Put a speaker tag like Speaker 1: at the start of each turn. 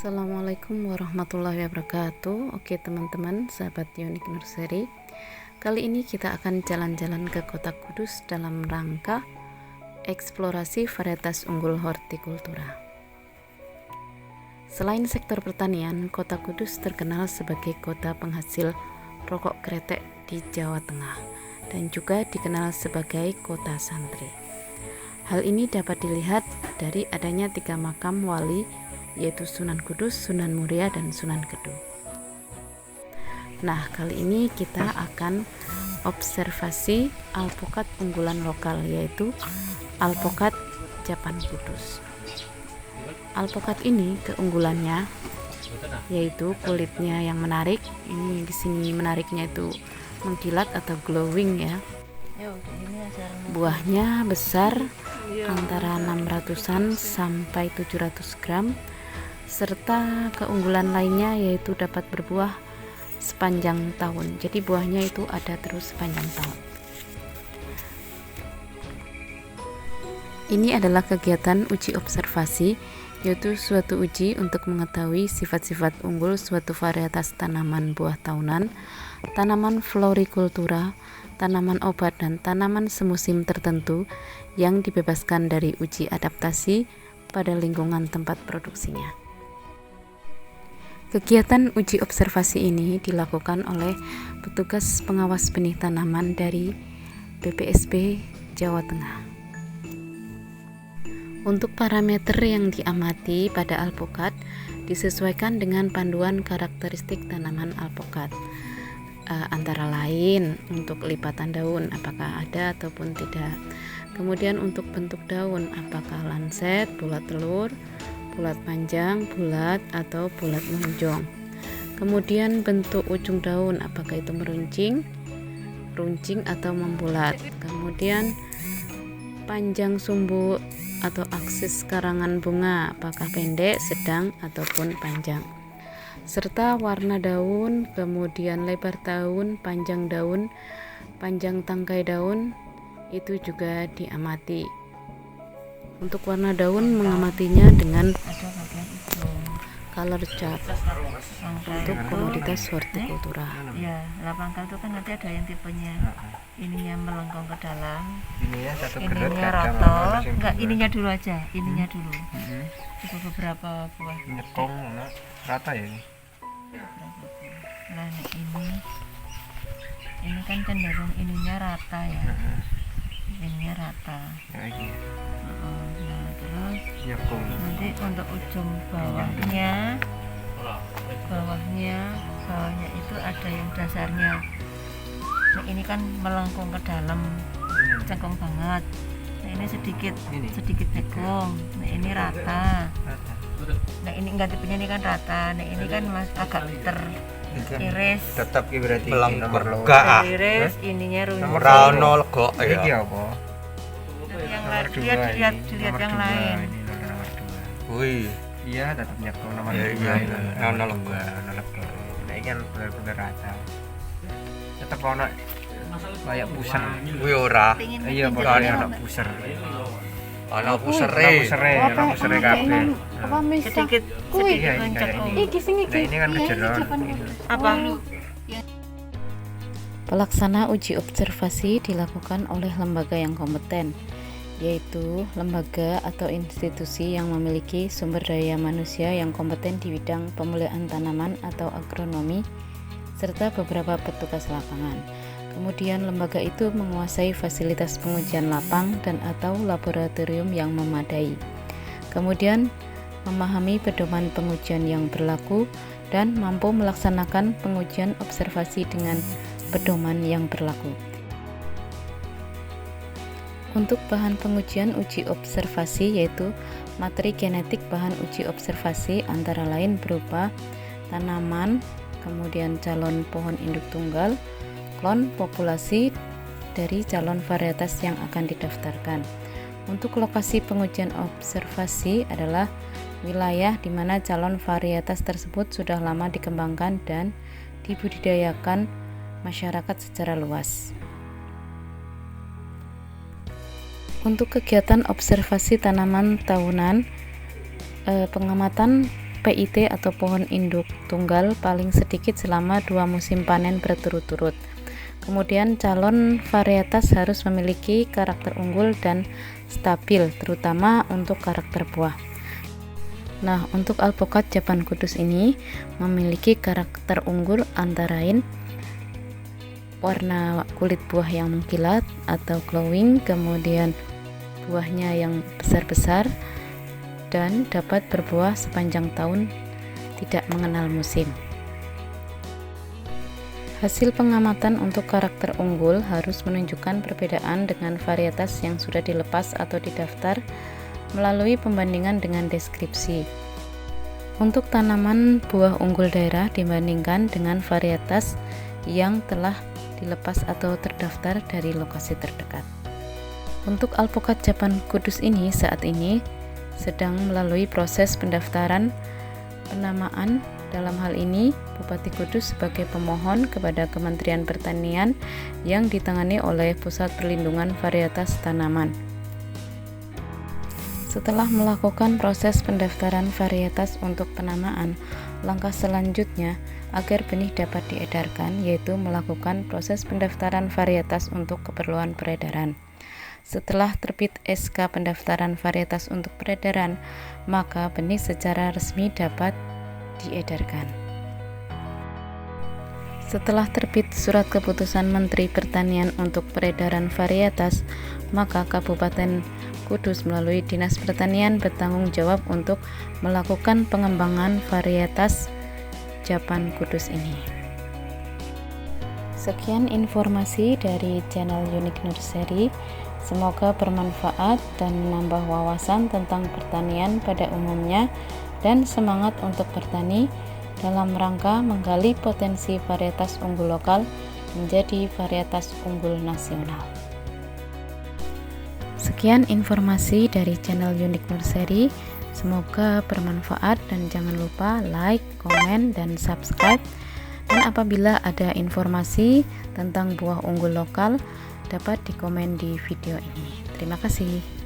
Speaker 1: Assalamualaikum warahmatullahi wabarakatuh. Oke teman-teman, sahabat Unique Nursery, kali ini kita akan jalan-jalan ke Kota Kudus dalam rangka eksplorasi varietas unggul hortikultura. Selain sektor pertanian, Kota Kudus terkenal sebagai kota penghasil rokok kretek di Jawa Tengah dan juga dikenal sebagai kota santri. Hal ini dapat dilihat dari adanya 3 makam wali, yaitu Sunan Kudus, Sunan Muria, dan Sunan Kedu. Nah, kali ini kita akan observasi alpukat unggulan lokal, yaitu alpukat Japan Kudus. Alpukat ini keunggulannya yaitu kulitnya yang menarik. Ini di sini menariknya itu mengkilat atau glowing ya. Buahnya besar, antara 600-an sampai 700 gram. Serta keunggulan lainnya yaitu dapat berbuah sepanjang tahun. Jadi buahnya itu ada terus sepanjang tahun. Ini adalah kegiatan uji observasi, yaitu suatu uji untuk mengetahui sifat-sifat unggul suatu varietas tanaman buah tahunan, tanaman florikultura, tanaman obat, dan tanaman semusim tertentu yang dibebaskan dari uji adaptasi pada lingkungan tempat produksinya. Kegiatan uji observasi ini dilakukan oleh petugas pengawas benih tanaman dari BPSP Jawa Tengah. Untuk parameter yang diamati pada alpukat disesuaikan dengan panduan karakteristik tanaman alpukat, antara lain untuk lipatan daun apakah ada ataupun tidak. Kemudian untuk bentuk daun apakah lanset, bulat telur, bulat panjang, bulat, atau bulat menonjol. Kemudian bentuk ujung daun apakah itu meruncing, runcing, atau membulat. Kemudian panjang sumbu atau aksis karangan bunga apakah pendek, sedang, ataupun panjang. Serta warna daun, kemudian lebar daun, panjang tangkai daun itu juga diamati. Untuk warna daun mengamatinya dengan color chart untuk komoditas hortikultura.
Speaker 2: Ya, lapangkal itu kan nanti ada yang tipenya ininya melengkung ke dalam, ininya rata, enggak ininya dulu aja, ininya dulu. Itu beberapa buah.
Speaker 3: Nyekong rata ya ini.
Speaker 2: Nah, ini kan cenderung ininya rata ya. Ininya rata.
Speaker 3: Ya ini.
Speaker 2: Nah, terus
Speaker 3: Nyekong.
Speaker 2: nanti untuk ujung bawahnya itu ada yang dasarnya. Nah, ini kan melengkung ke dalam, cengkung banget. Nah, ini sedikit cekung. Nah, ini rata. Nah, ini enggak tipenya ini kan rata. Nah, ini kan agak teriris.
Speaker 3: Tetap berarti nomor loro.
Speaker 2: Teriris, ininya runcing.
Speaker 3: Nomor 0 kok ya. Iki apa?
Speaker 2: Yang lain dilihat yang lain.
Speaker 3: Ini nomor 2.
Speaker 4: Wih,
Speaker 3: Iya, tetap nyekong nomor 2.
Speaker 4: iya,
Speaker 3: nomor 2. Nah, ini kan benar-benar rata. Tetap ono kayak puser.
Speaker 4: wih ora.
Speaker 3: Iya, pokoknya ono puser.
Speaker 4: Ana
Speaker 3: Ono
Speaker 4: pusere.
Speaker 3: pusere kabeh.
Speaker 2: Sedikit
Speaker 3: Iya, ini kayak
Speaker 2: cekung.
Speaker 3: ini. Nah, ini kan kejeron.
Speaker 2: Apa?
Speaker 1: Pelaksana uji observasi dilakukan oleh lembaga yang kompeten, yaitu lembaga atau institusi yang memiliki sumber daya manusia yang kompeten di bidang pemeliharaan tanaman atau agronomi, serta beberapa petugas lapangan. Kemudian lembaga itu menguasai fasilitas pengujian lapang dan atau laboratorium yang memadai. Kemudian memahami pedoman pengujian yang berlaku dan mampu melaksanakan pengujian observasi dengan pedoman yang berlaku. Untuk bahan pengujian uji observasi yaitu materi genetik bahan uji observasi antara lain berupa tanaman, kemudian calon pohon induk tunggal, klon populasi dari calon varietas yang akan didaftarkan. Untuk lokasi pengujian observasi adalah wilayah di mana calon varietas tersebut sudah lama dikembangkan dan dibudidayakan masyarakat secara luas. Untuk kegiatan observasi tanaman tahunan, pengamatan PIT atau pohon induk tunggal paling sedikit selama 2 musim panen berturut-turut. Kemudian calon varietas harus memiliki karakter unggul dan stabil, terutama untuk karakter buah. Nah, untuk alpukat Japan Kudus ini memiliki karakter unggul antara lain warna kulit buah yang mengkilat atau glowing, kemudian buahnya yang besar-besar, dan dapat berbuah sepanjang tahun, tidak mengenal musim. Hasil pengamatan untuk karakter unggul harus menunjukkan perbedaan dengan varietas yang sudah dilepas atau didaftar melalui pembandingan dengan deskripsi. Untuk tanaman buah unggul daerah dibandingkan dengan varietas yang telah dilepas atau terdaftar dari lokasi terdekat. Untuk alpukat Japan Kudus ini saat ini sedang melalui proses pendaftaran penamaan. Dalam hal ini, Bupati Kudus sebagai pemohon kepada Kementerian Pertanian yang ditangani oleh Pusat Perlindungan Varietas Tanaman. Setelah melakukan proses pendaftaran varietas untuk penamaan, langkah selanjutnya agar benih dapat diedarkan yaitu melakukan proses pendaftaran varietas untuk keperluan peredaran. Setelah terbit SK pendaftaran varietas untuk peredaran, maka benih secara resmi dapat diedarkan. Setelah terbit surat keputusan Menteri Pertanian untuk peredaran varietas, maka Kabupaten Kudus melalui Dinas Pertanian bertanggung jawab untuk melakukan pengembangan varietas Japan Kudus ini. Sekian informasi dari channel Unique Nursery. Semoga bermanfaat dan menambah wawasan tentang pertanian pada umumnya dan semangat untuk bertani dalam rangka menggali potensi varietas unggul lokal menjadi varietas unggul nasional. Sekian informasi dari channel Unique Nursery. Semoga bermanfaat dan jangan lupa like, komen, dan subscribe. Dan apabila ada informasi tentang buah unggul lokal dapat dikomen di video ini. Terima kasih.